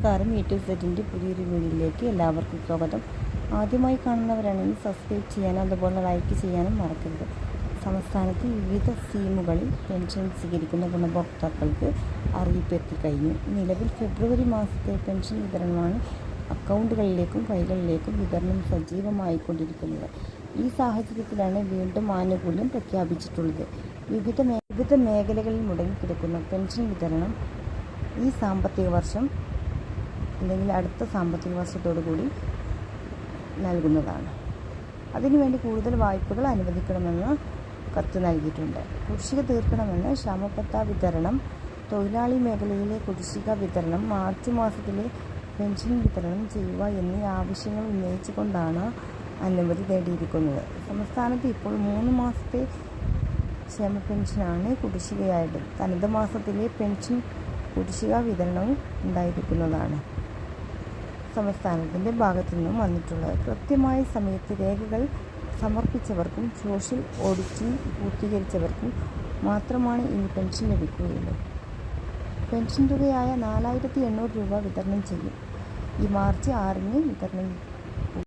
നമസ്കാരം, A to സെറ്റിൻ്റെ പുതിയൊരു വീഡിയോയിലേക്ക് എല്ലാവർക്കും സ്വാഗതം. ആദ്യമായി കാണുന്നവരാണെങ്കിൽ സബ്സ്ക്രൈബ് ചെയ്യാനും അതുപോലെ ലൈക്ക് ചെയ്യാനും മറക്കരുത്. സംസ്ഥാനത്ത് വിവിധ സ്കീമുകളിൽ പെൻഷൻ സ്വീകരിക്കുന്ന ഗുണഭോക്താക്കൾക്ക് അറിയിപ്പ് എത്തിക്കഴിഞ്ഞു. നിലവിൽ ഫെബ്രുവരി മാസത്തെ പെൻഷൻ വിതരണമാണ് അക്കൗണ്ടുകളിലേക്കും കൈകളിലേക്കും വിതരണം സജീവമായിക്കൊണ്ടിരിക്കുന്നത്. ഈ സാഹചര്യത്തിലാണ് വീണ്ടും ആനുകൂല്യം പ്രഖ്യാപിച്ചിട്ടുള്ളത്. വിവിധ മേഖലകളിൽ മുടങ്ങിക്കിടക്കുന്ന പെൻഷൻ വിതരണം ഈ സാമ്പത്തിക വർഷം അല്ലെങ്കിൽ അടുത്ത സാമ്പത്തിക വർഷത്തോടു കൂടി നൽകുന്നതാണ്. അതിനുവേണ്ടി കൂടുതൽ വായ്പകൾ അനുവദിക്കണമെന്ന് കത്ത് നൽകിയിട്ടുണ്ട്. കുടിശ്ശിക തീർക്കണമെന്ന് ക്ഷാമബത്ത വിതരണം, തൊഴിലാളി മേഖലയിലെ കുടിശ്ശിക വിതരണം, മാർച്ച് മാസത്തിലെ പെൻഷൻ വിതരണം ചെയ്യുക എന്നീ ആവശ്യങ്ങൾ ഉന്നയിച്ചുകൊണ്ടാണ് അനുമതി നേടിയിരിക്കുന്നത്. സംസ്ഥാനത്ത് ഇപ്പോൾ 3 മാസത്തെ ക്ഷേമ പെൻഷനാണ് കുടിശ്ശികയായത്. തനത് മാസത്തിലെ പെൻഷൻ കുടിശ്ശിക വിതരണവും ഉണ്ടായിരിക്കുന്നതാണ് സംസ്ഥാനത്തിൻ്റെ ഭാഗത്തു നിന്നും വന്നിട്ടുള്ളത്. കൃത്യമായ സമയത്ത് രേഖകൾ സമർപ്പിച്ചവർക്കും സോഷ്യൽ ഓഡിറ്റിംഗ് പൂർത്തീകരിച്ചവർക്കും മാത്രമാണ് ഇനി പെൻഷൻ ലഭിക്കുകയുള്ളൂ. പെൻഷൻ തുകയായ 4800 രൂപ വിതരണം ചെയ്യും. ഈ മാർച്ച് 6-ന് വിതരണം